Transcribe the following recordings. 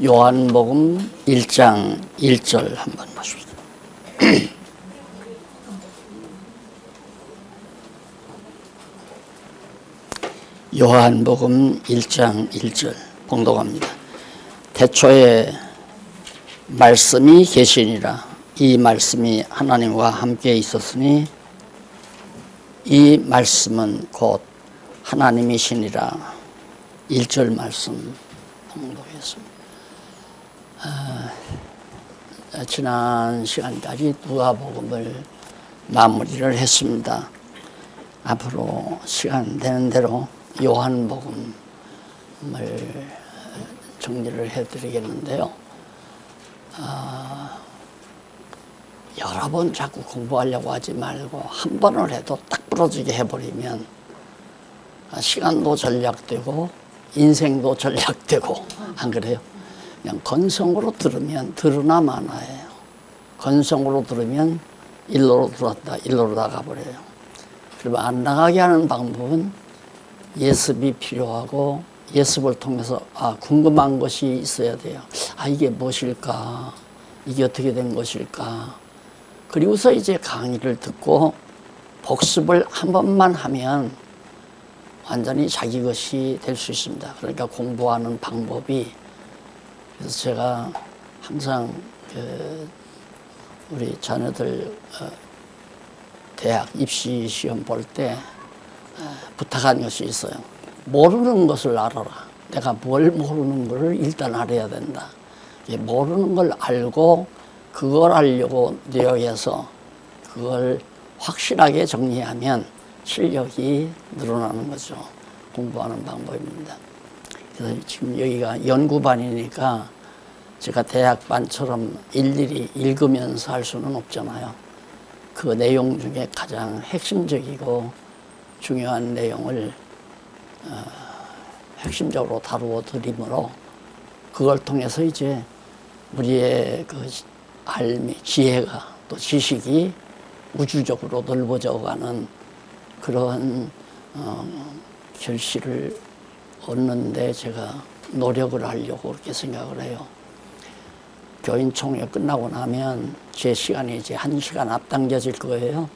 요한복음 1장 1절 한번 보십시오. 요한복음 1장 1절 봉독합니다. 태초에 말씀이 계시니라. 이 말씀이 하나님과 함께 있었으니 이 말씀은 곧 하나님이시니라. 1절 말씀 봉독했습니다. 지난 시간까지 누가복음을 마무리를 했습니다. 앞으로 시간 되는 대로 요한복음을 정리를 해드리겠는데요. 여러 번 자꾸 공부하려고 하지 말고 한 번을 해도 딱 부러지게 해버리면 시간도 절약되고 인생도 절약되고, 안 그래요? 그냥 건성으로 들으면 들으나 마나예요. 건성으로 들으면 일로로 들었다 일로로 나가버려요. 그러면 안 나가게 하는 방법은 예습이 필요하고, 예습을 통해서 궁금한 것이 있어야 돼요. 이게 무엇일까? 이게 어떻게 된 것일까? 그리고서 이제 강의를 듣고 복습을 한 번만 하면 완전히 자기 것이 될 수 있습니다. 그러니까 공부하는 방법이, 그래서 제가 항상 우리 자녀들 대학 입시 시험 볼 때 부탁한 것이 있어요. 모르는 것을 알아라. 내가 뭘 모르는 것을 일단 알아야 된다. 모르는 걸 알고 그걸 알려고 노력해서 그걸 확실하게 정리하면 실력이 늘어나는 거죠. 공부하는 방법입니다. 그래서 지금 여기가 연구반이니까 제가 대학반처럼 일일이 읽으면서 할 수는 없잖아요. 그 내용 중에 가장 핵심적이고 중요한 내용을 핵심적으로 다루어 드리므로 그걸 통해서 이제 우리의 그 알미, 지혜가 또 지식이 우주적으로 넓어져 가는 그런 결실을 얻는데 제가 노력을 하려고 그렇게 생각을 해요. 교인총회 끝나고 나면 제 시간이 이제 1시간 앞당겨질 거예요.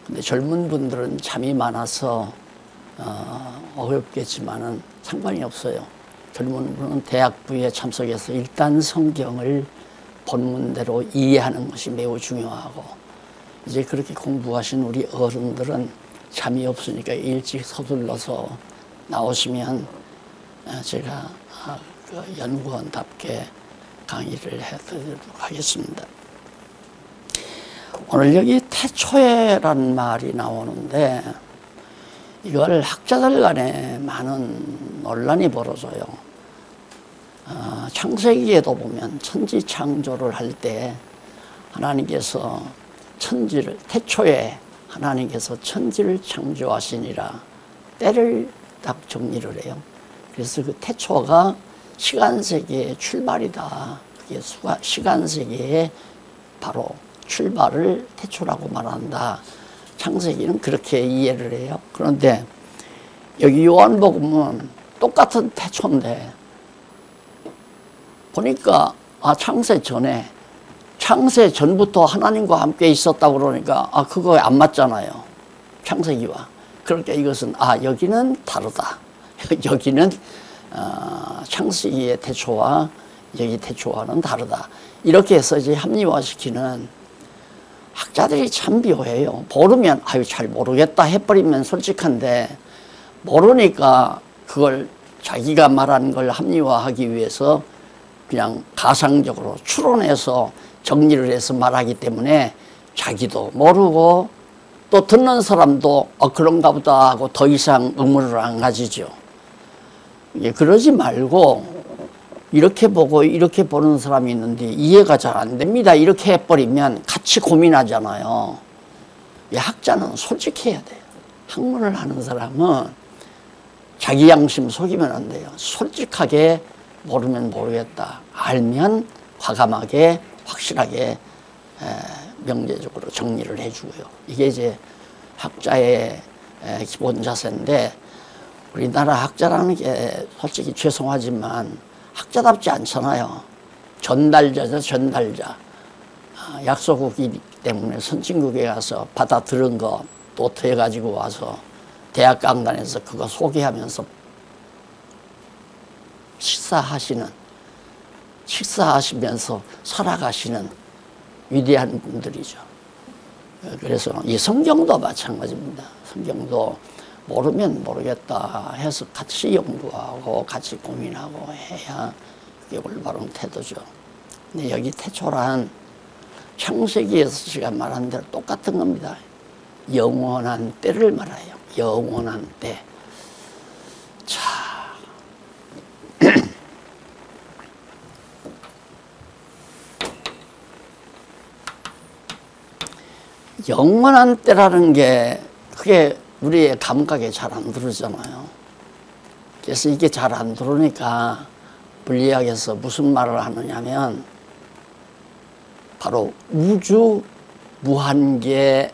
근데 젊은 분들은 잠이 많아서 어렵겠지만은 상관이 없어요. 젊은 분은 대학부에 참석해서 일단 성경을 본문대로 이해하는 것이 매우 중요하고, 이제 그렇게 공부하신 우리 어른들은 잠이 없으니까 일찍 서둘러서 나오시면 제가 연구원답게 강의를 해드리도록 하겠습니다. 오늘 여기 태초에라는 말이 나오는데 이걸 학자들 간에 많은 논란이 벌어져요. 창세기에도 보면 천지 창조를 할 때 하나님께서 천지를, 태초에 하나님께서 천지를 창조하시니라 때를 딱 정리를 해요. 그래서 그 태초가 시간세계의 출발이다. 그게 시간세계의 바로 출발을 태초라고 말한다. 창세기는 그렇게 이해를 해요. 그런데 여기 요한복음은 똑같은 태초인데 보니까 창세 전에, 창세 전부터 하나님과 함께 있었다고 그러니까 그거 안 맞잖아요. 창세기와. 그러니까 이것은 여기는 다르다. 여기는 창세기의 태초와 여기 태초와는 다르다. 이렇게 해서 이제 합리화시키는 학자들이 참 묘해요. 모르면 잘 모르겠다 해버리면 솔직한데, 모르니까 그걸 자기가 말하는 걸 합리화하기 위해서 그냥 가상적으로 추론해서 정리를 해서 말하기 때문에 자기도 모르고 또 듣는 사람도 그런가 보다 하고 더 이상 의문을 안 가지죠. 그러지 말고 이렇게 보고 이렇게 보는 사람이 있는데 이해가 잘 안 됩니다. 이렇게 해버리면 같이 고민하잖아요. 학자는 솔직해야 돼요. 학문을 하는 사람은 자기 양심 속이면 안 돼요. 솔직하게 모르면 모르겠다, 알면 과감하게 확실하게 명제적으로 정리를 해주고요. 이게 이제 학자의 기본 자세인데, 우리나라 학자라는 게 솔직히 죄송하지만 학자답지 않잖아요. 전달자죠, 전달자. 약소국이기 때문에 선진국에 가서 받아 들은 거 노트해 가지고 와서 대학 강단에서 그거 소개하면서 식사하시면서 살아가시는 위대한 분들이죠. 그래서 이 성경도 마찬가지입니다. 성경도 모르면 모르겠다 해서 같이 연구하고 같이 고민하고 해야 그게 올바른 태도죠. 근데 여기 태초란 창세기 6시가 말한 대로 똑같은 겁니다. 영원한 때를 말해요. 영원한 때. 자, 영원한 때라는 게 그게 우리의 감각에 잘 안 들어오잖아요. 그래서 이게 잘 안 들어오니까 물리학에서 무슨 말을 하느냐면 바로 우주 무한계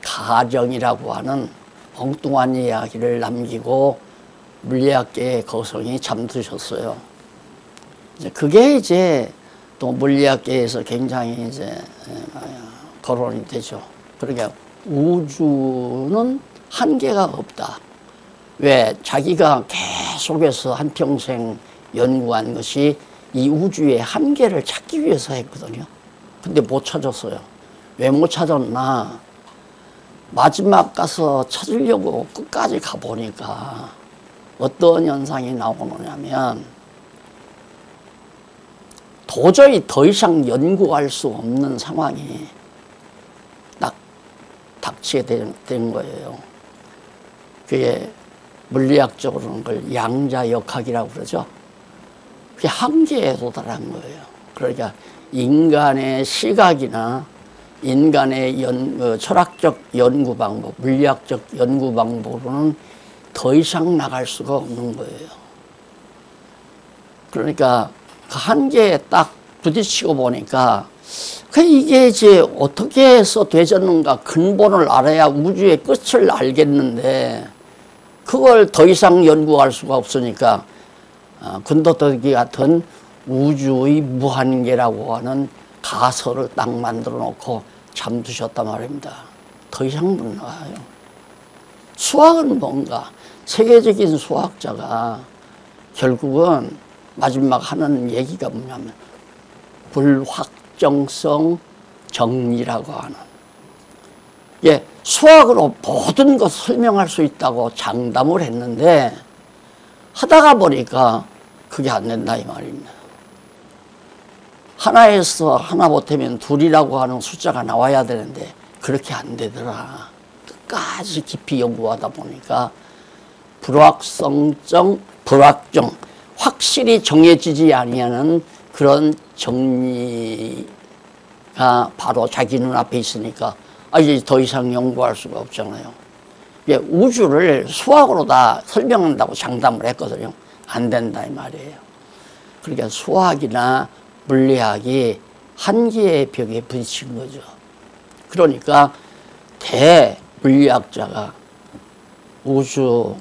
가정이라고 하는 엉뚱한 이야기를 남기고 물리학계의 거성이 잠드셨어요. 그게 이제 또 물리학계에서 굉장히 이제 거론이 되죠. 그러니까 우주는 한계가 없다. 왜? 자기가 계속해서 한평생 연구한 것이 이 우주의 한계를 찾기 위해서 했거든요. 근데 못 찾았어요. 왜 못 찾았나? 마지막 가서 찾으려고 끝까지 가보니까 어떤 현상이 나오느냐면 도저히 더 이상 연구할 수 없는 상황이 딱 닥치게 된 거예요. 그게 물리학적으로는 그걸 양자역학이라고 그러죠. 그게 한계에 도달한 거예요. 그러니까 인간의 시각이나 인간의 철학적 연구 방법, 물리학적 연구 방법으로는 더 이상 나갈 수가 없는 거예요. 그러니까 그 한계에 딱 부딪히고 보니까 이게 이제 어떻게 해서 되졌는가 근본을 알아야 우주의 끝을 알겠는데 그걸 더 이상 연구할 수가 없으니까 근도더기 같은 우주의 무한계라고 하는 가설을 딱 만들어 놓고 잠드셨단 말입니다. 더 이상 못 나가요. 수학은 뭔가 세계적인 수학자가 결국은 마지막 하는 얘기가 뭐냐면 불확정성 정리라고 하는, 예, 수학으로 모든 것을 설명할 수 있다고 장담을 했는데 하다가 보니까 그게 안 된다 이 말입니다. 하나에서 하나 못하면 둘이라고 하는 숫자가 나와야 되는데 그렇게 안 되더라. 끝까지 깊이 연구하다 보니까 불확정 확실히 정해지지 아니하는 그런 정리가 바로 자기 눈앞에 있으니까 이제 더 이상 연구할 수가 없잖아요. 우주를 수학으로 다 설명한다고 장담을 했거든요. 안 된다 이 말이에요. 그러니까 수학이나 물리학이 한계의 벽에 부딪힌 거죠. 그러니까 대물리학자가 우주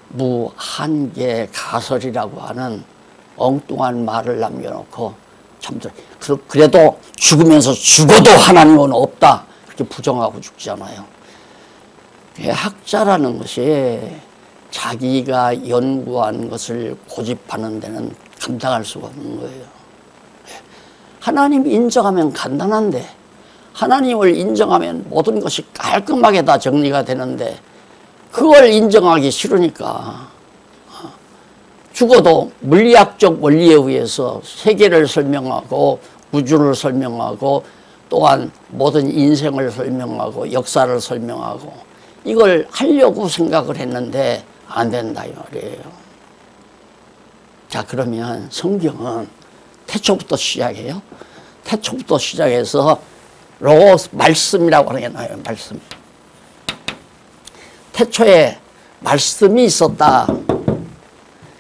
무한계 가설이라고 하는 엉뚱한 말을 남겨놓고 그래도 죽으면서 죽어도 하나님은 없다 그렇게 부정하고 죽잖아요. 학자라는 것이 자기가 연구한 것을 고집하는 데는 감당할 수가 없는 거예요. 하나님 인정하면 간단한데, 하나님을 인정하면 모든 것이 깔끔하게 다 정리가 되는데 그걸 인정하기 싫으니까 죽어도 물리학적 원리에 의해서 세계를 설명하고 우주를 설명하고 또한 모든 인생을 설명하고 역사를 설명하고 이걸 하려고 생각을 했는데 안 된다 이 말이에요. 자, 그러면 성경은 태초부터 시작해요. 태초부터 시작해서 로고스 말씀이라고 하는 게 나와요. 말씀. 태초에 말씀이 있었다.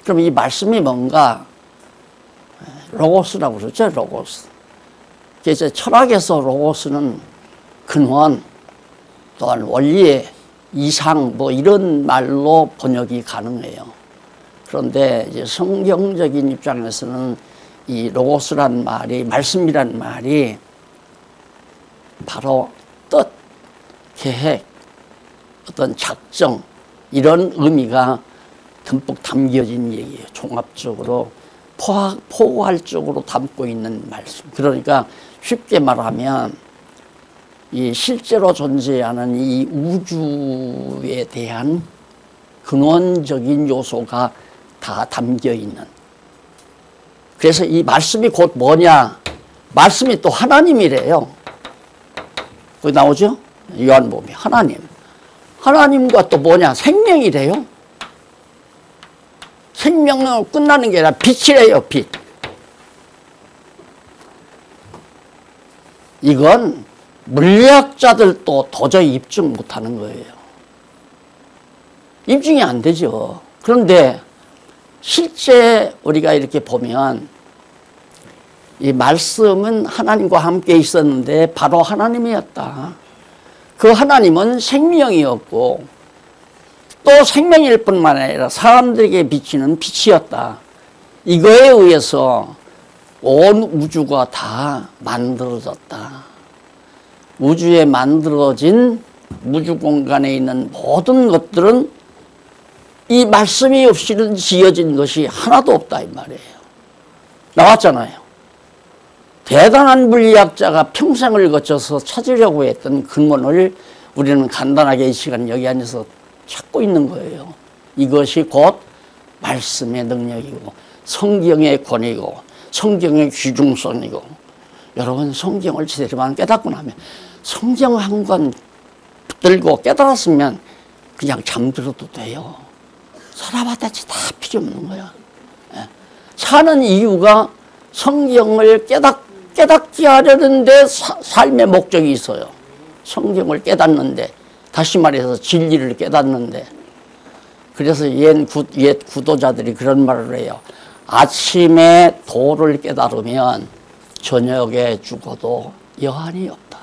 그럼 이 말씀이 뭔가? 로고스라고 그러죠. 로고스. 이제 철학에서 로고스는 근원 또한 원리의 이상 뭐 이런 말로 번역이 가능해요. 그런데 이제 성경적인 입장에서는 이 로고스란 말이, 말씀이란 말이 바로 뜻, 계획, 어떤 작정, 이런 의미가 듬뿍 담겨진 얘기예요. 종합적으로 포괄적으로 담고 있는 말씀. 그러니까 쉽게 말하면 이 실제로 존재하는 이 우주에 대한 근원적인 요소가 다 담겨 있는. 그래서 이 말씀이 곧 뭐냐? 말씀이 또 하나님이래요. 거기 나오죠? 요한복음에 하나님. 하나님과 또 뭐냐? 생명이래요. 생명은 끝나는 게 아니라 빛이래요, 빛. 이건 물리학자들도 도저히 입증 못하는 거예요. 입증이 안 되죠. 그런데 실제 우리가 이렇게 보면 이 말씀은 하나님과 함께 있었는데 바로 하나님이었다. 그 하나님은 생명이었고 또 생명일 뿐만 아니라 사람들에게 비치는 빛이었다. 이거에 의해서 온 우주가 다 만들어졌다. 우주에 만들어진 우주 공간에 있는 모든 것들은 이 말씀이 없이는 지어진 것이 하나도 없다 이 말이에요. 나왔잖아요. 대단한 물리학자가 평생을 거쳐서 찾으려고 했던 근원을 우리는 간단하게 이 시간 여기 앉아서 찾고 있는 거예요. 이것이 곧 말씀의 능력이고 성경의 권위고 성경의 귀중성이고, 여러분 성경을 제대로만 깨닫고 나면, 성경 한 권 들고 깨달았으면 그냥 잠들어도 돼요. 살아봤다지 다 필요 없는 거야. 사는 이유가 성경을 깨닫게 하려는데 삶의 목적이 있어요. 성경을 깨닫는데, 다시 말해서 진리를 깨닫는데. 그래서 옛 구도자들이 그런 말을 해요. 아침에 도를 깨달으면 저녁에 죽어도 여한이 없다.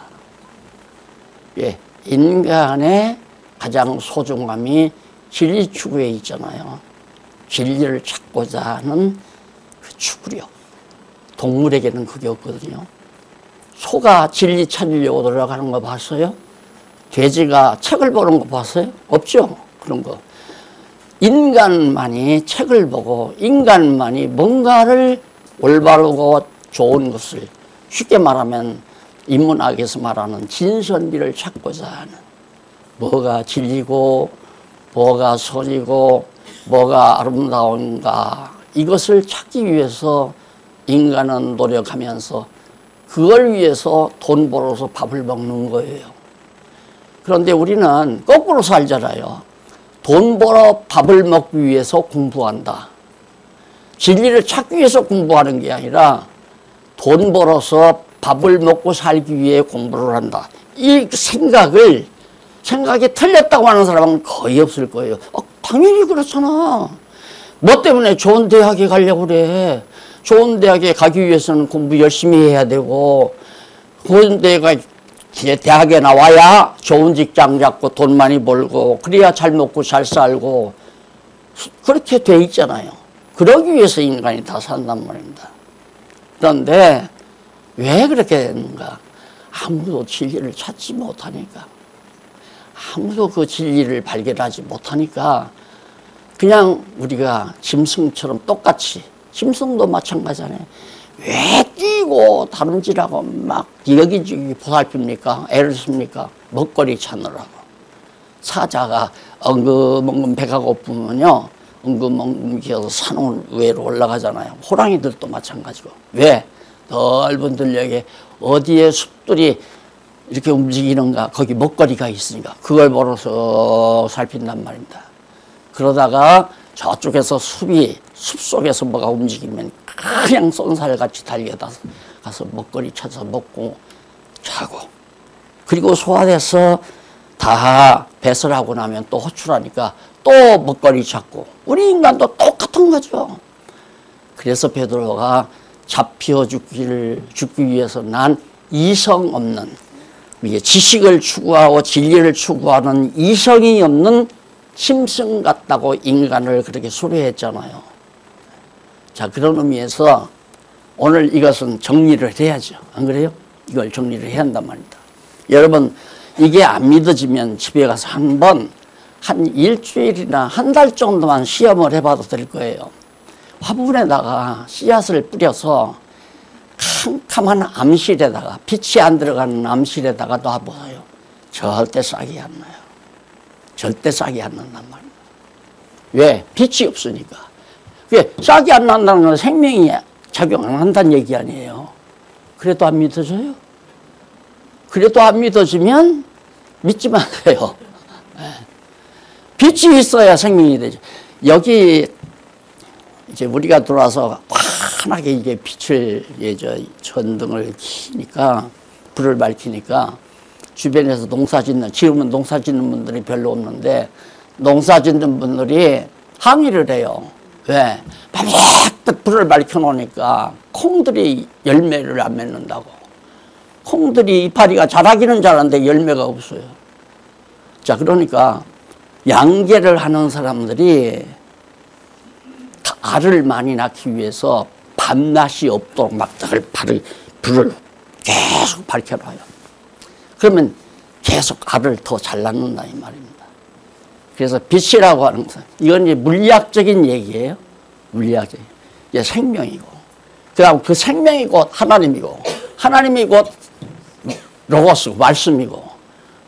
예, 인간의 가장 소중함이 진리 추구에 있잖아요. 진리를 찾고자 하는 그 추구력. 동물에게는 그게 없거든요. 소가 진리 찾으려고 노력하는 거 봤어요? 돼지가 책을 보는 거 봤어요? 없죠? 그런 거. 인간만이 책을 보고 인간만이 뭔가를 올바르고 좋은 것을, 쉽게 말하면 인문학에서 말하는 진선미를 찾고자 하는, 뭐가 진리고 뭐가 선이고 뭐가 아름다운가, 이것을 찾기 위해서 인간은 노력하면서 그걸 위해서 돈 벌어서 밥을 먹는 거예요. 그런데 우리는 거꾸로 살잖아요. 돈 벌어 밥을 먹기 위해서 공부한다. 진리를 찾기 위해서 공부하는 게 아니라 돈 벌어서 밥을 먹고 살기 위해 공부를 한다. 이 생각이 틀렸다고 하는 사람은 거의 없을 거예요. 당연히 그렇잖아. 뭐 때문에 좋은 대학에 가려고 그래. 좋은 대학에 가기 위해서는 공부 열심히 해야 되고, 좋은 대학에 나와야 좋은 직장 잡고 돈 많이 벌고, 그래야 잘 먹고 잘 살고, 그렇게 돼 있잖아요. 그러기 위해서 인간이 다 산단 말입니다. 그런데 왜 그렇게 되는가? 아무도 진리를 찾지 못하니까, 아무도 그 진리를 발견하지 못하니까 그냥 우리가 짐승처럼 똑같이, 짐승도 마찬가지잖아요. 왜 뛰고 다름질하고 막 여기저기 보살핍니까? 애를 씁니까? 먹거리 찾느라고. 사자가 엉금엉금 배가 고프면요, 엉금엉금 기어서 산 위로 올라가잖아요. 호랑이들도 마찬가지고. 왜? 넓은 들녘에 어디에 숲들이 이렇게 움직이는가, 거기 먹거리가 있으니까 그걸 보러서 살핀단 말입니다. 그러다가 저쪽에서 숲속에서 뭐가 움직이면 그냥 쏜살같이 달려가서 먹거리 찾아서 먹고 자고, 그리고 소화돼서 다 배설하고 나면 또 호출하니까 또 먹거리 찾고. 우리 인간도 똑같은 거죠. 그래서 베드로가 잡혀 죽기 위해서 난 이성 없는, 지식을 추구하고 진리를 추구하는 이성이 없는 짐승 같다고 인간을 그렇게 수려했잖아요. 자, 그런 의미에서 오늘 이것은 정리를 해야죠. 안 그래요? 이걸 정리를 해야 한단 말입니다. 여러분, 이게 안 믿어지면 집에 가서 한번 한 일주일이나 한 달 정도만 시험을 해봐도 될 거예요. 화분에다가 씨앗을 뿌려서 캄캄한 암실에다가, 빛이 안 들어가는 암실에다가 놔보세요. 절대 싹이 안 나요. 절대 싹이 안 난단 말이에요. 왜? 빛이 없으니까. 그게 싹이 안 난다는 건 생명이 작용 안 한다는 얘기 아니에요. 그래도 안 믿어져요? 그래도 안 믿어지면 믿지 마세요. 빛이 있어야 생명이 되죠. 여기 이제 우리가 들어와서 환하게 이게 빛을, 전등을 켜니까, 불을 밝히니까 주변에서 농사 짓는, 지금은 농사 짓는 분들이 별로 없는데, 농사 짓는 분들이 항의를 해요. 왜? 밤새껏 불을 밝혀 놓으니까 콩들이 열매를 안 맺는다고. 콩들이 이파리가 자라기는 자라는데 열매가 없어요. 자, 그러니까 양계를 하는 사람들이 알을 많이 낳기 위해서 밤낮이 없도록 막 불을 계속 밝혀놔요. 그러면 계속 알을 더 잘 낳는다 이 말입니다. 그래서 빛이라고 하는 것은 이건 이제 물리학적인 얘기예요. 물리학적인. 이제 생명이고, 그다음 그 생명이 곧 하나님이고, 하나님이 곧 로고스, 말씀이고,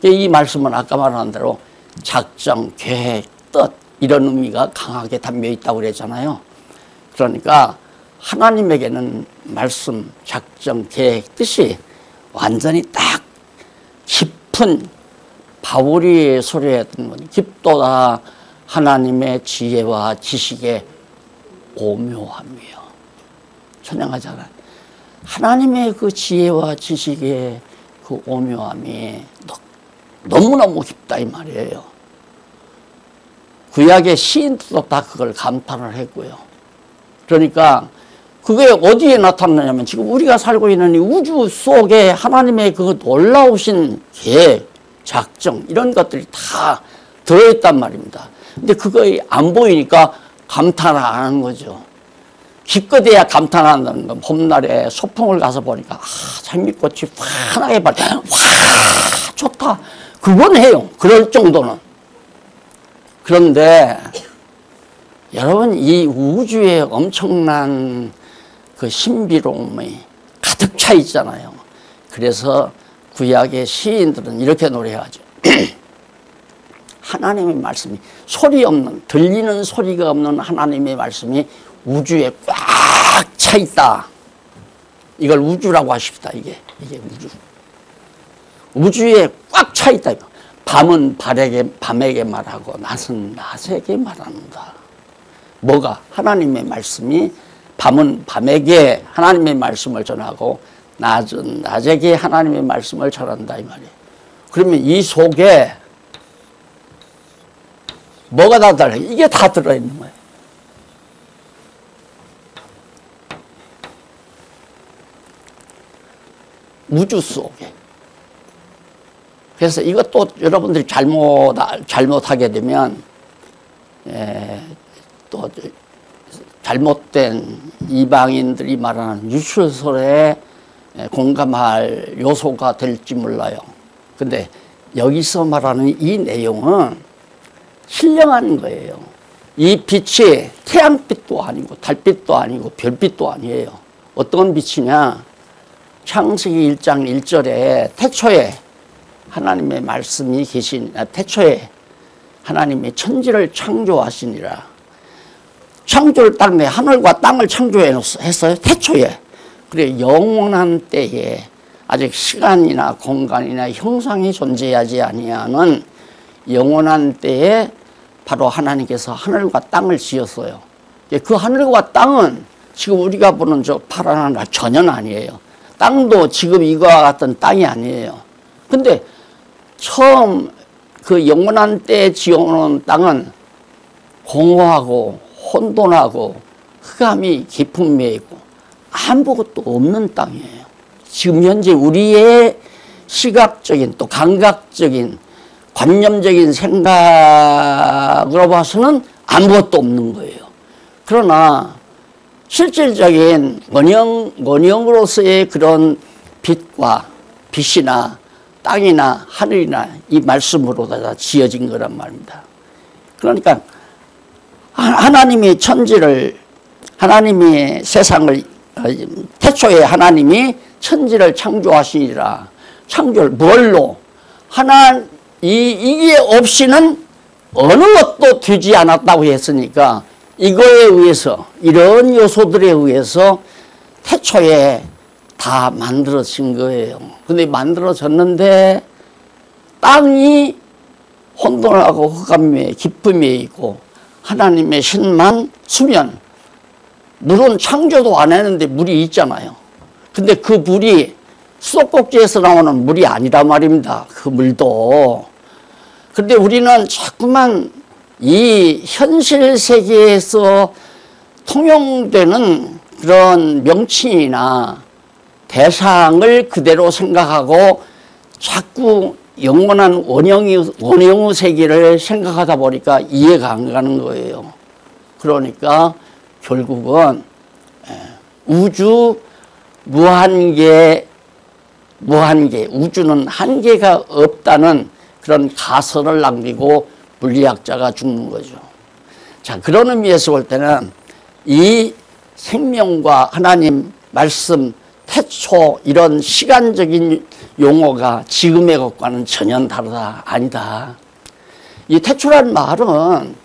이 말씀은 아까 말한 대로 작정, 계획, 뜻 이런 의미가 강하게 담겨 있다고 그랬잖아요. 그러니까 하나님에게는 말씀, 작정, 계획, 뜻이 완전히 딱 깊은, 바울이 소리했던 건 깊도다 하나님의 지혜와 지식의 오묘함이요. 찬양하잖아요. 하나님의 그 지혜와 지식의 그 오묘함이 너무너무 깊다 이 말이에요. 구약의 시인들도 다 그걸 감탄을 했고요. 그러니까 그게 어디에 나타나냐면 지금 우리가 살고 있는 이 우주 속에 하나님의 그 놀라우신 계획, 작정 이런 것들이 다 들어있단 말입니다. 근데 그거 안 보이니까 감탄을 안 하는 거죠. 기껏해야 감탄한다는 건 봄날에 소풍을 가서 보니까 장미꽃이 환하게 와 좋다. 그건 해요. 그럴 정도는. 그런데 여러분 이 우주에 엄청난 그 신비로움이 가득 차 있잖아요. 그래서 구약의 시인들은 이렇게 노래하죠. 하나님의 말씀이 소리 없는, 들리는 소리가 없는 하나님의 말씀이 우주에 꽉 차 있다. 이걸 우주라고 하십시다. 이게 우주. 우주에 꽉 차 있다. 밤은 밤에게 말하고 낮은 낮에게 말한다. 뭐가? 하나님의 말씀이 밤은 밤에게 하나님의 말씀을 전하고 낮은 낮에게 하나님의 말씀을 전한다 이 말이에요. 그러면 이 속에 뭐가 다 달라요? 이게 다 들어있는 거예요. 우주 속에. 그래서 이것도 여러분들이 잘못하게 되면 또 잘못된 이방인들이 말하는 유출설에 공감할 요소가 될지 몰라요. 근데 여기서 말하는 이 내용은 신령한 거예요. 이 빛이 태양빛도 아니고 달빛도 아니고 별빛도 아니에요. 어떤 빛이냐? 창세기 1장 1절에 태초에 하나님의 말씀이 태초에 하나님이 천지를 창조하시니라. 창조를 따르네 하늘과 땅을 창조했어요. 태초에. 그래 영원한 때에 아직 시간이나 공간이나 형상이 존재하지 아니하는 영원한 때에 바로 하나님께서 하늘과 땅을 지었어요. 그 하늘과 땅은 지금 우리가 보는 저 파란 하늘 전혀 아니에요. 땅도 지금 이거와 같은 땅이 아니에요. 근데 처음 그 영원한 때에 지어놓은 땅은 공허하고 혼돈하고 흑암이 깊은 데 있고 아무것도 없는 땅이에요. 지금 현재 우리의 시각적인 또 감각적인 관념적인 생각으로 봐서는 아무것도 없는 거예요. 그러나 실질적인 원형으로서의 그런 빛이나 땅이나 하늘이나 이 말씀으로 다 지어진 거란 말입니다. 그러니까 하나님이 하나님이 세상을, 태초에 하나님이 천지를 창조하시니라. 창조를 뭘로? 이게 없이는 어느 것도 되지 않았다고 했으니까 이거에 의해서, 이런 요소들에 의해서 태초에 다 만들어진 거예요. 근데 만들어졌는데 땅이 혼돈하고 흑암에 기쁨에 있고 하나님의 신만 수면, 물은 창조도 안 했는데 물이 있잖아요. 근데 그 물이 수도꼭지에서 나오는 물이 아니란 말입니다. 그 물도. 근데 우리는 자꾸만 이 현실 세계에서 통용되는 그런 명칭이나 대상을 그대로 생각하고 자꾸 영원한 원형의 세계를 생각하다 보니까 이해가 안 가는 거예요. 그러니까 결국은 우주 무한계, 우주는 한계가 없다는 그런 가설을 남기고 물리학자가 죽는 거죠. 자, 그런 의미에서 볼 때는 이 생명과 하나님 말씀, 태초 이런 시간적인 용어가 지금의 것과는 전혀 다르다. 아니다. 이 태초란 말은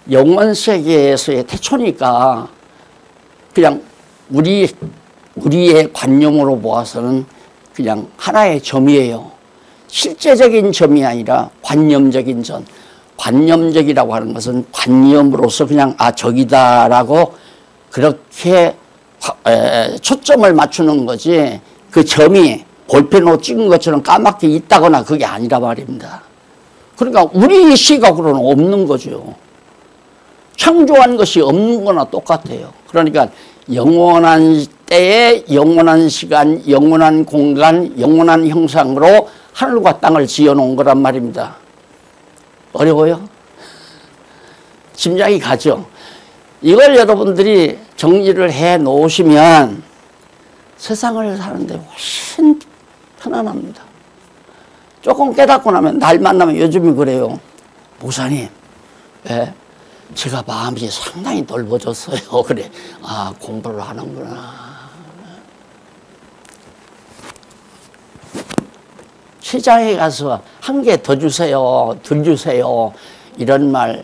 영원 세계에서의 태초니까 그냥 우리의 관념으로 보아서는 그냥 하나의 점이에요. 실제적인 점이 아니라 관념적인 점. 관념적이라고 하는 것은 관념으로서 그냥 저기다라고 그렇게 초점을 맞추는 거지, 그 점이 볼펜으로 찍은 것처럼 까맣게 있다거나 그게 아니라 말입니다. 그러니까 우리 시각으로는 없는 거죠. 창조한 것이 없는 거나 똑같아요. 그러니까 영원한 때에 영원한 시간, 영원한 공간, 영원한 형상으로 하늘과 땅을 지어놓은 거란 말입니다. 어려워요? 짐작이 가죠? 이걸 여러분들이 정리를 해 놓으시면 세상을 사는데 훨씬 편안합니다. 조금 깨닫고 나면, 날 만나면 요즘이 그래요. 목사님, 네, 제가 마음이 상당히 넓어졌어요. 그래, 공부를 하는구나. 시장에 가서 한 개 더 주세요, 덜 주세요, 이런 말,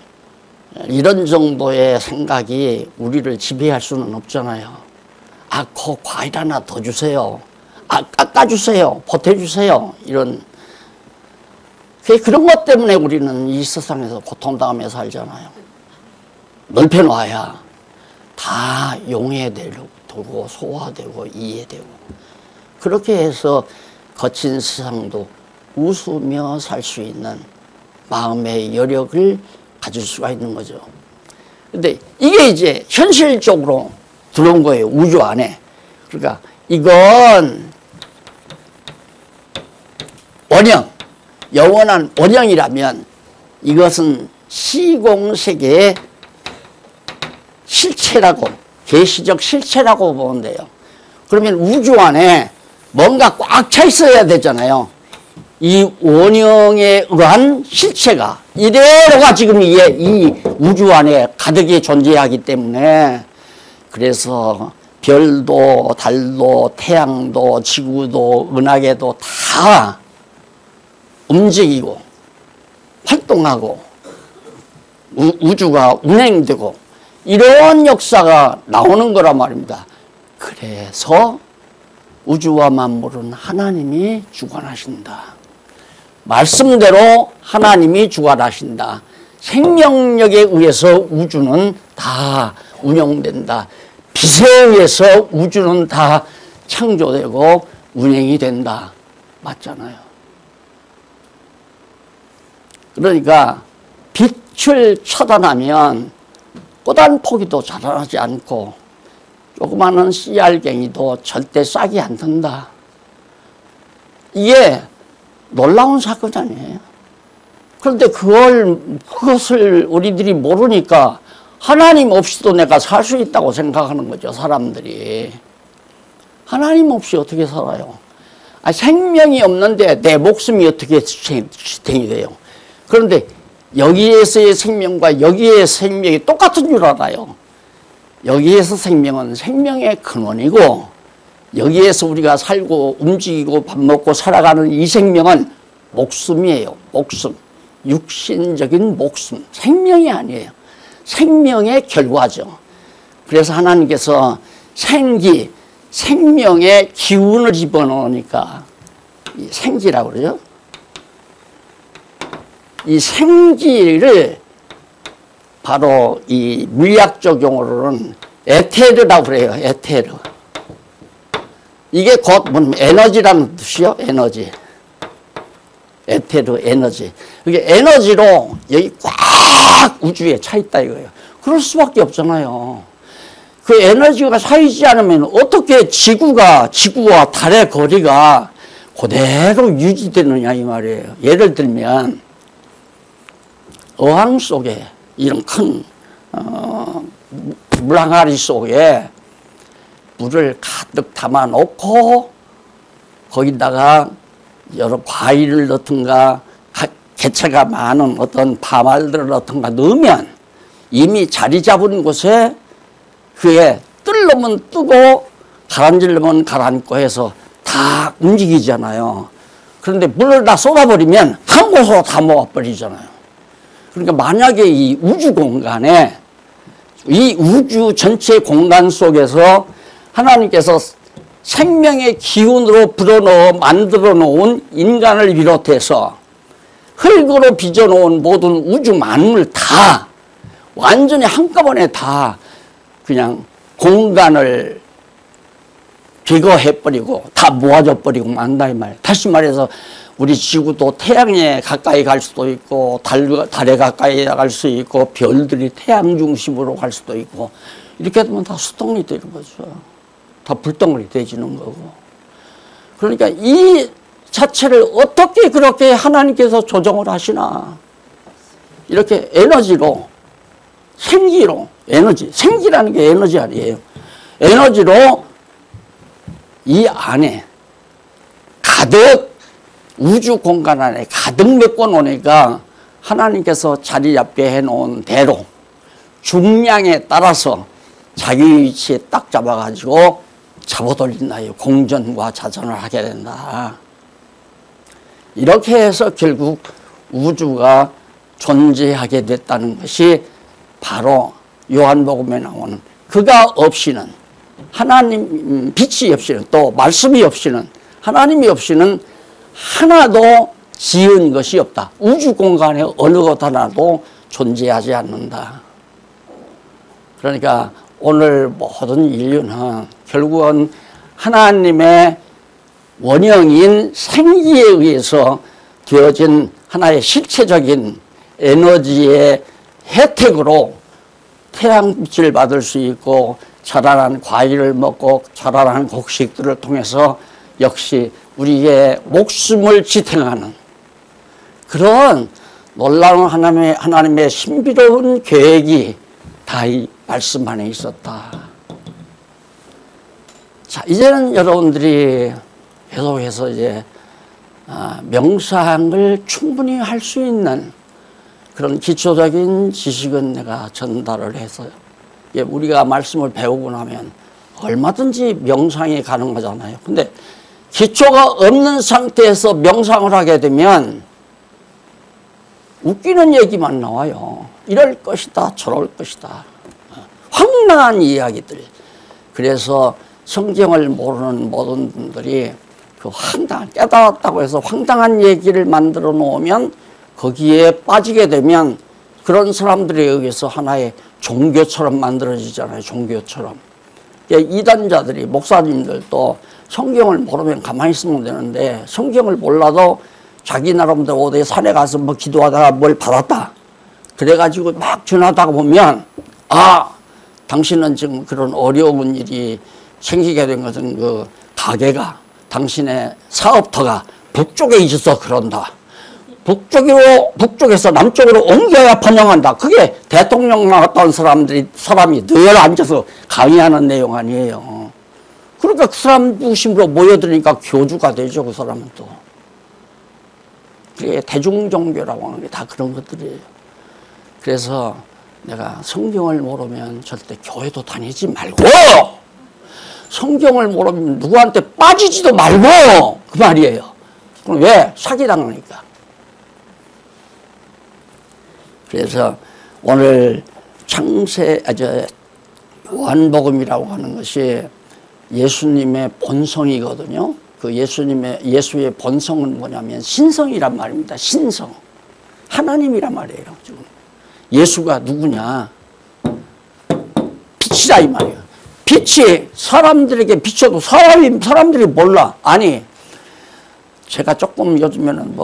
이런 정도의 생각이 우리를 지배할 수는 없잖아요. 그 과일 하나 더 주세요, 깎아주세요, 보태주세요, 이런. 그런 것 때문에 우리는 이 세상에서 고통당하며 살잖아요. 넓혀놔야 다 용해되고 소화되고 이해되고, 그렇게 해서 거친 세상도 웃으며 살 수 있는 마음의 여력을 가질 수가 있는 거죠. 근데 이게 이제 현실적으로 들어온 거예요, 우주 안에. 그러니까 이건 원형, 영원한 원형이라면 이것은 시공세계의 실체라고, 계시적 실체라고 보면 돼요. 그러면 우주 안에 뭔가 꽉 차 있어야 되잖아요. 이 원형에 의한 실체가 이대로가 지금 이 우주 안에 가득히 존재하기 때문에, 그래서 별도 달도 태양도 지구도 은하계도 다 움직이고 활동하고 우주가 운행되고 이런 역사가 나오는 거란 말입니다. 그래서 우주와 만물은 하나님이 주관하신다. 말씀대로 하나님이 주관하신다. 생명력에 의해서 우주는 다 운영된다. 빛에 의해서 우주는 다 창조되고 운행이 된다. 맞잖아요. 그러니까 빛을 차단하면 꽃 한 포기도 자라나지 않고 조그마한 씨알갱이도 절대 싹이 안 든다. 이게 놀라운 사건 아니에요? 그런데 그것을 우리들이 모르니까 하나님 없이도 내가 살 수 있다고 생각하는 거죠, 사람들이. 하나님 없이 어떻게 살아요? 생명이 없는데 내 목숨이 어떻게 지탱이 돼요? 그런데 여기에서의 생명과 여기의 생명이 똑같은 줄 알아요. 여기에서 생명은 생명의 근원이고, 여기에서 우리가 살고 움직이고 밥 먹고 살아가는 이 생명은 목숨이에요. 목숨. 육신적인 목숨. 생명이 아니에요. 생명의 결과죠. 그래서 하나님께서 생명의 기운을 집어넣으니까 생기라고 그러죠. 이 생기를 바로 이 물리학적 용어로는 에테르라고 그래요. 에테르. 이게 곧 에너지라는 뜻이요. 에너지. 에테르, 에너지. 이게 에너지로 여기 꽉 우주에 차 있다 이거예요. 그럴 수밖에 없잖아요. 그 에너지가 차이지 않으면 어떻게 지구와 달의 거리가 그대로 유지되느냐 이 말이에요. 예를 들면 어항 속에 이런 큰 물항아리 속에 물을 가득 담아 놓고 거기다가 여러 과일을 넣든가 개체가 많은 어떤 파말들을 넣든가 넣으면 이미 자리 잡은 곳에 그게 뜰려면 뜨고 가라앉으려면 가라앉고 해서 다 움직이잖아요. 그런데 물을 다 쏟아버리면 한 곳으로 다 모아버리잖아요. 그러니까 만약에 이 우주 공간에 이 우주 전체 공간 속에서 하나님께서 생명의 기운으로 불어넣어 만들어 놓은 인간을 비롯해서 흙으로 빚어놓은 모든 우주 만물 다 완전히 한꺼번에 다 그냥 공간을 제거해버리고 다 모아져버리고 만다 이 말이에요. 다시 말해서 우리 지구도 태양에 가까이 갈 수도 있고 달에 가까이 갈 수 있고 별들이 태양 중심으로 갈 수도 있고 이렇게 되면 다 수동이 되는 거죠. 다 불덩어리 되지는 거고. 그러니까 이 자체를 어떻게 그렇게 하나님께서 조정을 하시나. 이렇게 에너지로 생기로 에너지 생기라는 게 에너지 아니에요. 에너지로 이 안에 가득 우주 공간 안에 가득 메꿔 놓으니까 하나님께서 자리 잡게 해놓은 대로 중량에 따라서 자기 위치에 딱 잡아가지고 잡아돌린다. 공전과 자전을 하게 된다. 이렇게 해서 결국 우주가 존재하게 됐다는 것이 바로 요한복음에 나오는 그가 없이는 하나님 빛이 없이는 또 말씀이 없이는 하나님이 없이는 하나도 지은 것이 없다. 우주 공간에 어느 것 하나도 존재하지 않는다. 그러니까 오늘 모든 인류는 결국은 하나님의 원형인 생기에 의해서 되어진 하나의 실체적인 에너지의 혜택으로 태양빛을 받을 수 있고 자라난 과일을 먹고 자라난 곡식들을 통해서 역시 우리의 목숨을 지탱하는 그런 놀라운 하나님의 신비로운 계획이 다 이 말씀 안에 있었다. 자, 이제는 여러분들이 계속해서 이제 명상을 충분히 할 수 있는 그런 기초적인 지식은 내가 전달을 해서요. 우리가 말씀을 배우고 나면 얼마든지 명상이 가능하잖아요. 근데 기초가 없는 상태에서 명상을 하게 되면 웃기는 얘기만 나와요. 이럴 것이다, 저럴 것이다. 황당한 이야기들. 그래서 성경을 모르는 모든 분들이 그 깨달았다고 해서 황당한 얘기를 만들어 놓으면 거기에 빠지게 되면 그런 사람들에 의해서 하나의 종교처럼 만들어지잖아요. 종교처럼. 이단자들이 목사님들도 성경을 모르면 가만히 있으면 되는데 성경을 몰라도 자기 나름대로 어디 산에 가서 뭐 기도하다가 뭘 받았다. 그래가지고 막 전하다가 보면 당신은 지금 그런 어려운 일이 생기게 된 것은 그 가게가 당신의 사업터가 북쪽에 있어서 그런다. 북쪽에서 남쪽으로 옮겨야 번영한다. 그게 대통령 나갔던 사람이 늘 앉아서 강의하는 내용 아니에요. 그러니까 그 사람 중심으로 모여드니까 교주가 되죠. 그 사람은 또. 그게 대중종교라고 하는 게 다 그런 것들이에요. 그래서 내가 성경을 모르면 절대 교회도 다니지 말고, 성경을 모르면 누구한테 빠지지도 말고, 그 말이에요. 그럼 왜? 사기당하니까. 그래서 오늘 요한복음이라고 하는 것이 예수님의 본성이거든요. 그 예수의 본성은 뭐냐면 신성이란 말입니다. 신성. 하나님이란 말이에요. 지금. 예수가 누구냐? 빛이다 이 말이에요. 빛이 사람들에게 비춰도 사람들이 몰라. 아니, 제가 조금 요즘에는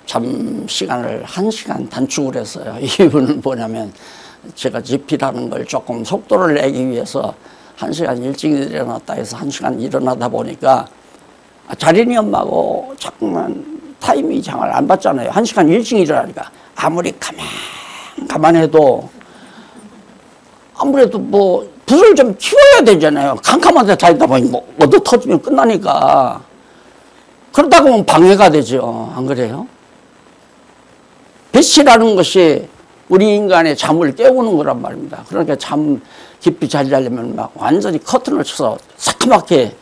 잠 시간을 1시간 단축을 했어요. 이유는 뭐냐면 제가 GP라는 걸 조금 속도를 내기 위해서 1시간 일찍 일어났다 해서 1시간 일어나다 보니까 자린이 엄마하고 자꾸만 타이밍 장을 안 받잖아요. 1시간 일찍 일어나니까 아무리 가만해도 아무래도 불을 좀 키워야 되잖아요. 캄캄한 데 다니다 보니 얻어 터지면 끝나니까. 그러다 보면 방해가 되죠. 안 그래요? 빛이라는 것이 우리 인간의 잠을 깨우는 거란 말입니다. 그러니까 잠 깊이 잘 자려면 막 완전히 커튼을 쳐서 새카맣게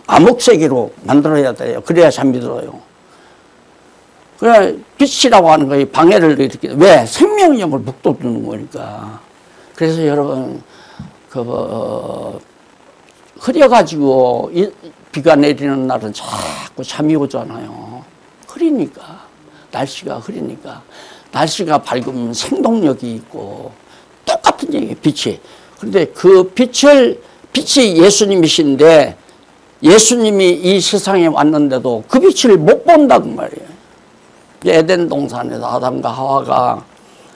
암흑색으로 만들어야 돼요. 그래야 잠이 들어요. 그래, 빛이라고 하는 거에 방해를 일으키게. 왜? 생명력을 북돋우는 거니까. 그래서 여러분, 흐려가지고 비가 내리는 날은 자꾸 잠이 오잖아요. 흐리니까. 날씨가 흐리니까. 날씨가 밝으면 생동력이 있고, 똑같은 얘기예요, 빛이. 그런데 그 빛이 예수님이신데, 예수님이 이 세상에 왔는데도 그 빛을 못 본다고 말이에요. 에덴 동산에서 아담과 하와가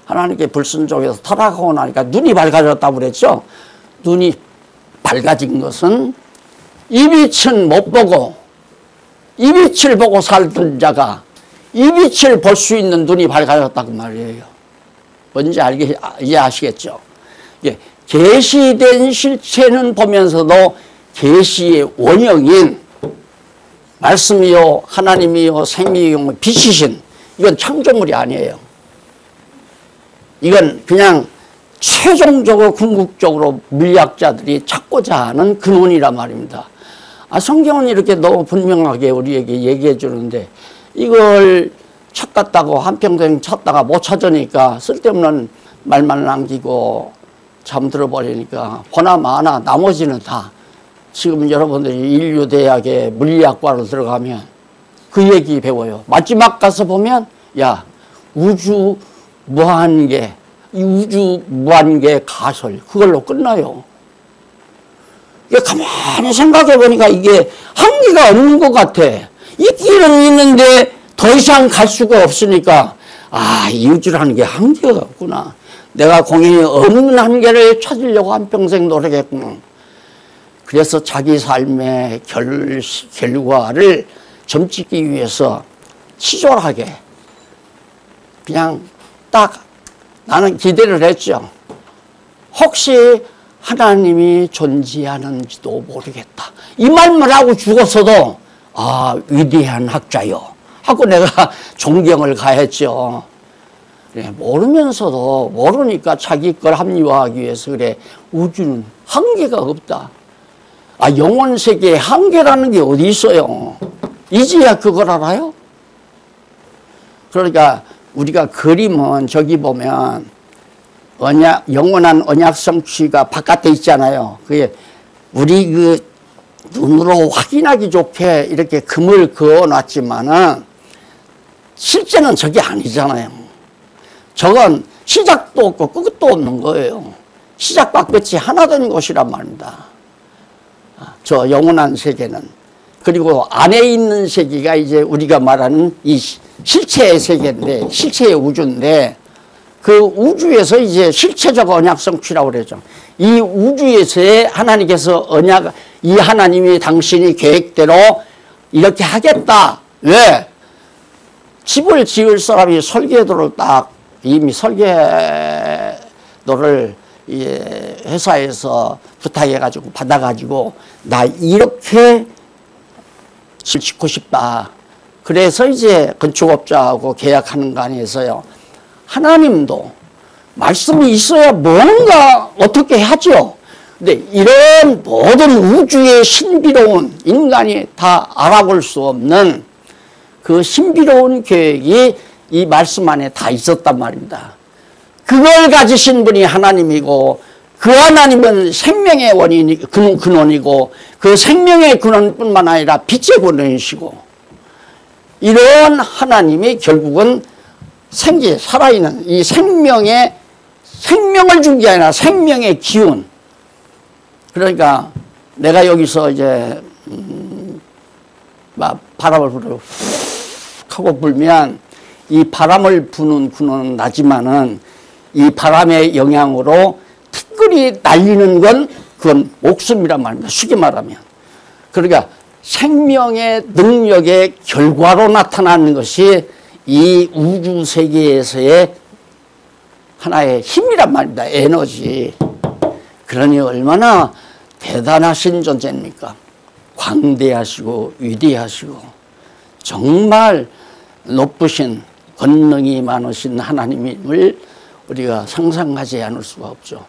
하나님께 불순종해서 타락하고 나니까 눈이 밝아졌다고 그랬죠. 눈이 밝아진 것은 이 빛은 못 보고 이 빛을 보고 살던 자가 이 빛을 볼 수 있는 눈이 밝아졌다고 말이에요. 뭔지 이해하시겠죠? 예, 계시된 실체는 보면서도 계시의 원형인 말씀이요 하나님이요 생명이요 빛이신, 이건 창조물이 아니에요. 이건 그냥 최종적으로 궁극적으로 물리학자들이 찾고자 하는 근원이란 말입니다. 성경은 이렇게 너무 분명하게 우리에게 얘기해 주는데 이걸 찾겠다고 한평생 찾다가 못 찾으니까 쓸데없는 말만 남기고 잠들어 버리니까 보나마나 나머지는 다 지금 여러분들이 인류대학의 물리학과로 들어가면 그 얘기 배워요. 마지막 가서 보면 야, 우주 무한계 가설, 그걸로 끝나요. 이게 가만히 생각해 보니까 이게 한계가 없는 것 같아. 있기는 있는데 더 이상 갈 수가 없으니까 이 우주라는 게 한계가 없구나. 내가 공연히 없는 한계를 찾으려고 한평생 노력했구나. 그래서 자기 삶의 결과를 점찍기 위해서 치졸하게 그냥 딱 나는 기대를 했죠. 혹시 하나님이 존재하는지도 모르겠다. 이 말만 하고 죽었어도 위대한 학자요 하고 내가 존경을 가했죠. 그래, 모르면서도 모르니까 자기 걸 합리화하기 위해서 그래. 우주는 한계가 없다. 영혼 세계에 한계라는 게 어디 있어요? 이제야 그걸 알아요? 그러니까 우리가 그림은 저기 보면 영원한 언약 성취가 바깥에 있잖아요. 그게 우리 그 눈으로 확인하기 좋게 이렇게 금을 그어 놨지만은 실제는 저게 아니잖아요. 저건 시작도 없고 끝도 없는 거예요. 시작과 끝이 하나 된 곳이란 말입니다. 저 영원한 세계는. 그리고 안에 있는 세계가 이제 우리가 말하는 이 실체의 세계인데, 실체의 우주인데, 그 우주에서 이제 실체적 언약 성취라고 그러죠. 이 우주에서의 하나님께서 이 하나님이 당신이 계획대로 이렇게 하겠다. 왜? 집을 지을 사람이 설계도를 딱 이미 설계도를 회사에서 부탁해가지고 받아가지고 나 이렇게 집을 짓고 싶다. 그래서 이제 건축업자하고 계약하는 거 아니겠어요. 하나님도 말씀이 있어야 뭔가 어떻게 하죠. 근데 이런 모든 우주의 신비로운 인간이 다 알아볼 수 없는 그 신비로운 계획이 이 말씀 안에 다 있었단 말입니다. 그걸 가지신 분이 하나님이고 그 하나님은 생명의 근원이고 그 생명의 근원뿐만 아니라 빛의 근원이시고 이런 하나님이 결국은 살아있는 이 생명을 준 게 아니라 생명의 기운. 그러니까 내가 여기서 이제 막 바람을 훅 하고 불면 이 바람을 부는 군은 나지만은 이 바람의 영향으로 티끌이 날리는 건 그건 목숨이란 말입니다. 쉽게 말하면. 그러니까 생명의 능력의 결과로 나타나는 것이 이 우주 세계에서의 하나의 힘이란 말입니다. 에너지. 그러니 얼마나 대단하신 존재입니까? 광대하시고 위대하시고 정말 높으신 권능이 많으신 하나님을 우리가 상상하지 않을 수가 없죠.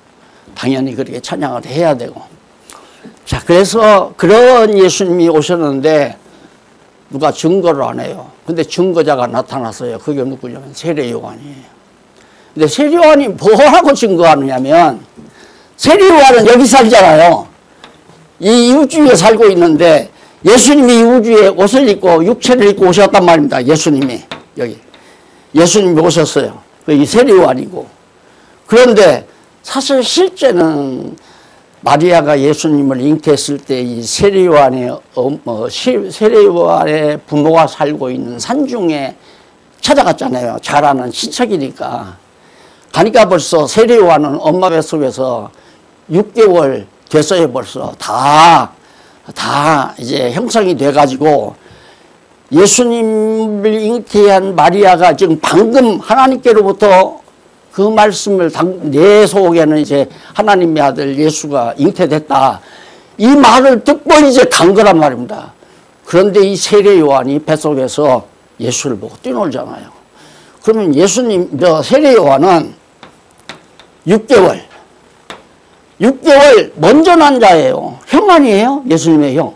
당연히 그렇게 찬양을 해야 되고. 자, 그래서 그런 예수님이 오셨는데 누가 증거를 안 해요. 근데 증거자가 나타났어요. 그게 누구냐면 세례요한이에요. 근데 세례요한이 뭐라고 증거하느냐면 세례요한은 여기 살잖아요. 이 우주에 살고 있는데 예수님이 이 우주에 옷을 입고 육체를 입고 오셨단 말입니다. 예수님이 여기 예수님이 오셨어요. 이 세례요한이고. 그런데 사실 실제는 마리아가 예수님을 잉태했을 때 이 세례요한의 부모가 살고 있는 산중에 찾아갔잖아요. 잘 아는 친척이니까. 가니까 벌써 세례요한은 엄마 뱃속에서 6개월 됐어요. 벌써 다 이제 형성이 돼가지고 예수님을 잉태한 마리아가 지금 방금 하나님께로부터 그 말씀을 내 속에는 이제 하나님의 아들 예수가 잉태됐다. 이 말을 듣고 이제 간 거란 말입니다. 그런데 이 세례 요한이 뱃속에서 예수를 보고 뛰놀잖아요. 그러면 세례 요한은 6개월 먼저 난 자예요. 형 아니에요? 예수님의 형.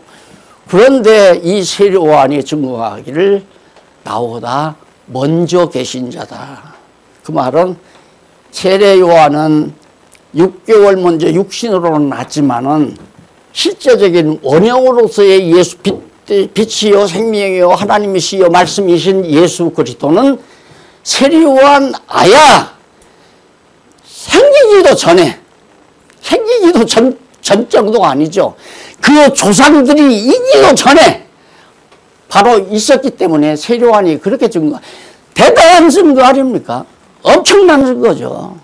그런데 이 세례 요한이 증거하기를 나보다 먼저 계신 자다. 그 말은 세례 요한은 6개월 먼저 육신으로는 났지만은 실제적인 원형으로서의 예수 빛이요 생명이요 하나님이시요 말씀이신 예수 그리스도는 세례 요한 아야 생기기도 전 정도가 아니죠. 그 조상들이 이기도 전에 바로 있었기 때문에 세례 요한이 그렇게 증거, 대단한 증거 아닙니까? 엄청난 증거죠.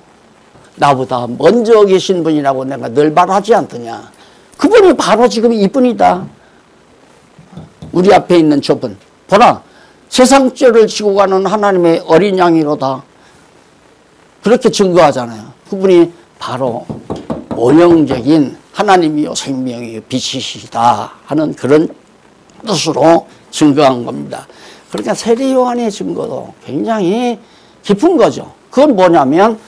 나보다 먼저 계신 분이라고 내가 늘 말하지 않더냐. 그분이 바로 지금 이분이다. 우리 앞에 있는 저분. 보라, 세상 죄를 지고 가는 하나님의 어린 양이로다. 그렇게 증거하잖아요. 그분이 바로 원형적인 하나님이요 생명이요 빛이시다 하는 그런 뜻으로 증거한 겁니다. 그러니까 세례 요한의 증거도 굉장히 깊은 거죠. 그건 뭐냐면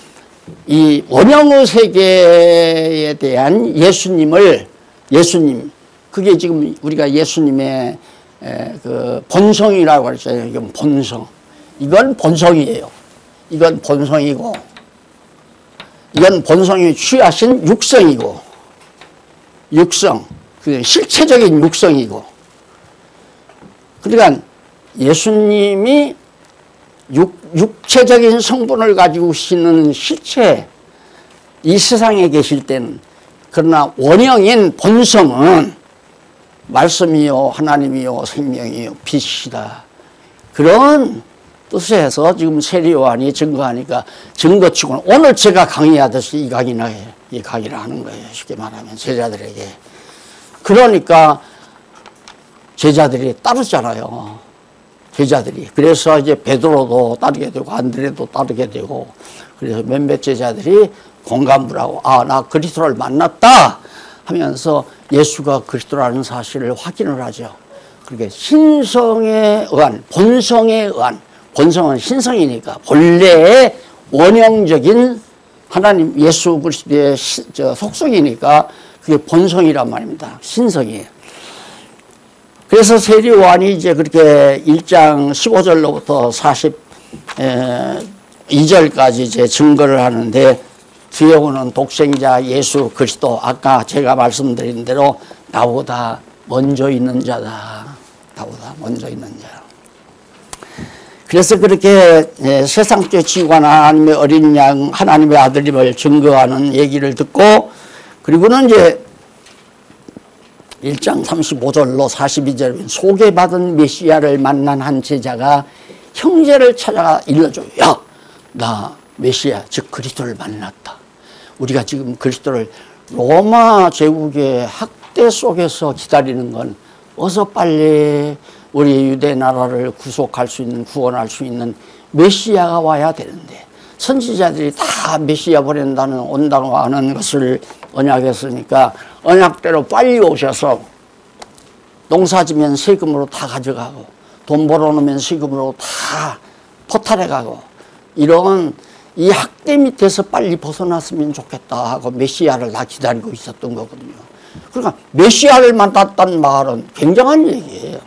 이 원형의 세계에 대한 예수님, 그게 지금 우리가 예수님의 그 본성이라고 그랬잖아요. 이건 본성. 이건 본성이에요. 이건 본성이고, 이건 본성이 취하신 육성이고, 육성. 그 실체적인 육성이고. 그러니까 예수님이 육체적인 성분을 가지고 계시는 실체, 이 세상에 계실 때는, 그러나 원형인 본성은 말씀이요 하나님이요 생명이요 빛이다. 그런 뜻에서 지금 세례 요한이 증거하니까 증거치고는 오늘 제가 강의하듯이 이 강의를 하는 거예요. 쉽게 말하면 제자들에게. 그러니까 제자들이 따르잖아요. 제자들이. 그래서 이제 베드로도 따르게 되고 안드레도 따르게 되고, 그래서 몇몇 제자들이 공감을 하고, 아, 나 그리스도를 만났다 하면서 예수가 그리스도라는 사실을 확인을 하죠. 그렇게 신성에 의한, 본성에 의한, 본성은 신성이니까 본래의 원형적인 하나님 예수 그리스도의 속성이니까 그게 본성이란 말입니다. 신성이에요. 그래서 세례 요한이 이제 그렇게 1장 15절로부터 42절까지 이제 증거를 하는데, 뒤에 오는 독생자 예수 그리스도, 아까 제가 말씀드린 대로 나보다 먼저 있는 자다. 나보다 먼저 있는 자. 그래서 그렇게 세상죄 지고한 하나님의 어린 양, 하나님의 아들임을 증거하는 얘기를 듣고, 그리고는 이제 1장 35절로 42절 소개받은 메시아를 만난 한 제자가 형제를 찾아가 일러줘요. 야, 나 메시아 즉 그리스도를 만났다. 우리가 지금 그리스도를 로마 제국의 학대 속에서 기다리는 건 어서 빨리 우리 유대 나라를 구속할 수 있는, 구원할 수 있는 메시아가 와야 되는데, 선지자들이 다 메시아 보낸다는, 온다고 하는 것을 언약했으니까 언약대로 빨리 오셔서 농사지면 세금으로 다 가져가고, 돈 벌어놓으면 세금으로 다 포탈해가고, 이런 이 학대 밑에서 빨리 벗어났으면 좋겠다 하고 메시아를 다 기다리고 있었던 거거든요. 그러니까 메시아를 만났다는 말은 굉장한 얘기예요.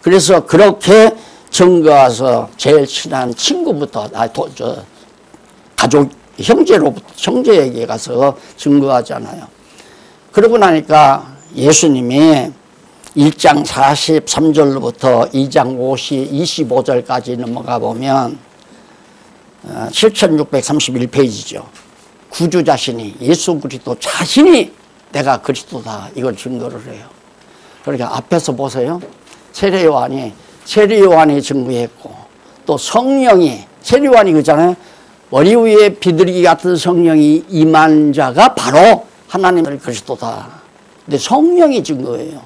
그래서 그렇게 증거해서 제일 친한 친구부터, 가족, 형제에게 가서 증거하잖아요. 그러고 나니까 예수님이 1장 43절로부터 2장 25절까지 넘어가 보면 7631페이지죠. 구주 자신이, 예수 그리스도 자신이 내가 그리스도다, 이걸 증거를 해요. 그러니까 앞에서 보세요. 세례 요한이 증거했고, 또 성령이, 세례 요한이 그잖아요. 머리 위에 비둘기 같은 성령이 임한 자가 바로 하나님의 그리스도다. 근데 성령이 증거해요.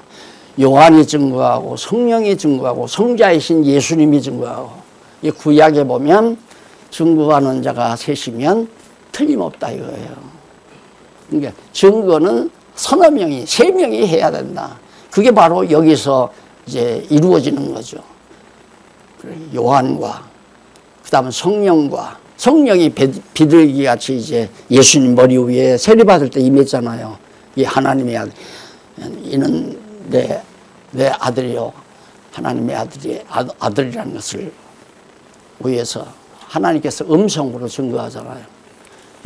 요한이 증거하고, 성령이 증거하고, 성자이신 예수님이 증거하고. 이 구약에 보면 증거하는 자가 셋이면 틀림없다 이거예요. 그러니까 증거는 서너 명이, 세 명이 해야 된다. 그게 바로 여기서 이제 이루어지는 거죠. 요한과, 그 다음에 성령과, 성령이 비둘기 같이 이제 예수님 머리 위에 세례받을 때 임했잖아요. 이 하나님의 아들, 이는 내 아들이요, 하나님의 아들이라는 것을 위해서 하나님께서 음성으로 증거하잖아요.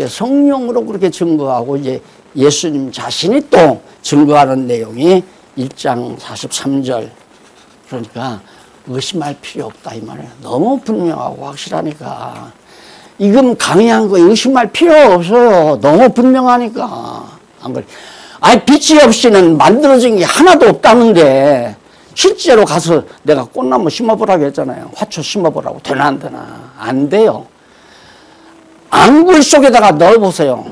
성령으로 그렇게 증거하고, 이제 예수님 자신이 또 증거하는 내용이 1장 43절. 그러니까 의심할 필요 없다 이 말이에요. 너무 분명하고 확실하니까. 이건 강의한 거 의심할 필요 없어요. 너무 분명하니까. 안 그래? 아니, 빛이 없이는 만들어진 게 하나도 없다는데, 실제로 가서 내가 꽃나무 심어보라고 했잖아요. 화초 심어보라고. 되나 안 되나? 안 돼요. 앙굴 속에다가 넣어보세요.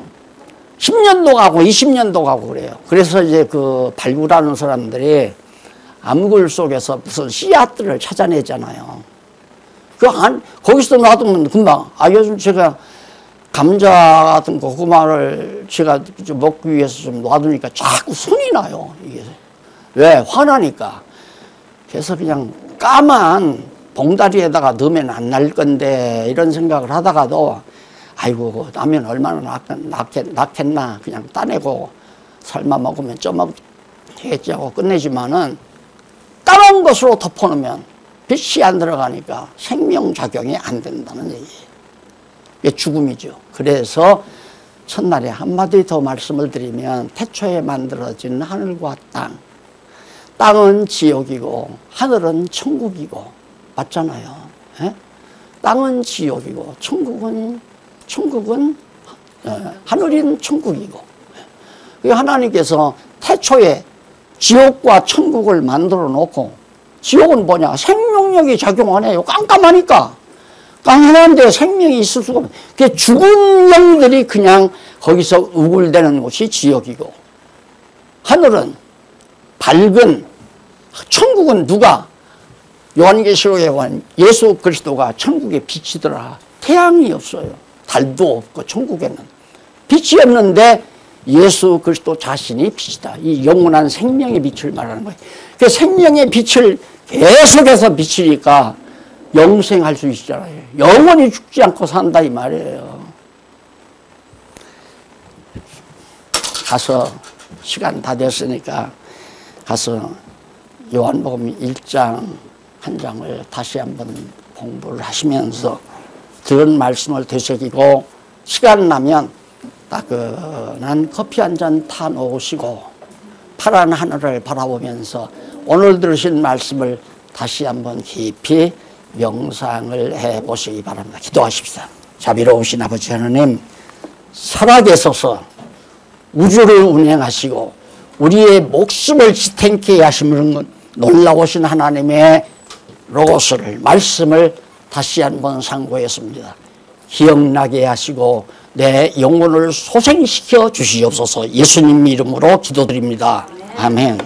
10년도 가고 20년도 가고 그래요. 그래서 이제 그 발굴하는 사람들이 암굴 속에서 무슨 씨앗들을 찾아내잖아요. 거기서 놔두면 금방, 요즘 제가 감자 같은 고구마를 제가 좀 먹기 위해서 좀 놔두니까 자꾸 손이 나요. 이게. 왜? 화나니까. 그래서 그냥 까만 봉다리에다가 넣으면 안 날 건데, 이런 생각을 하다가도, 아이고, 나면 얼마나 낫겠나. 그냥 따내고 삶아 먹으면 쪄먹 되겠지 하고 끝내지만은, 까만 것으로 덮어놓으면 빛이 안 들어가니까 생명작용이 안 된다는 얘기예요. 이게 죽음이죠. 그래서 첫날에 한마디 더 말씀을 드리면, 태초에 만들어진 하늘과 땅, 땅은 지옥이고 하늘은 천국이고, 맞잖아요. 에? 땅은 지옥이고 천국은 하늘인 천국이고. 하나님께서 태초에 지옥과 천국을 만들어 놓고, 지옥은 뭐냐? 생명력이 작용 안 해요. 깜깜하니까. 깜깜한데 생명이 있을 수가 없어요. 그게 죽은 영들이 그냥 거기서 우글대는 곳이 지옥이고, 하늘은 밝은 천국은 누가? 요한계시록에 보면 예수 그리스도가 천국의 빛이더라. 태양이 없어요. 달도 없고 천국에는 빛이 없는데 예수 그리스도 자신이 빛이다. 이 영원한 생명의 빛을 말하는 거예요. 그 생명의 빛을 계속해서 비치니까 영생할 수 있잖아요. 영원히 죽지 않고 산다 이 말이에요. 가서 시간 다 됐으니까 가서 요한복음 1장 한 장을 다시 한번 공부를 하시면서 들은 말씀을 되새기고 시간 나면 따끈한 커피 한 잔 타 놓으시고 파란 하늘을 바라보면서 오늘 들으신 말씀을 다시 한번 깊이 명상을 해보시기 바랍니다. 기도하십시다. 자비로우신 아버지 하나님, 살아계셔서 우주를 운행하시고 우리의 목숨을 지탱케 하시는 놀라우신 하나님의 로고스를, 말씀을 다시 한번 상고했습니다. 기억나게 하시고 내 영혼을 소생시켜 주시옵소서. 예수님 이름으로 기도드립니다. 아멘.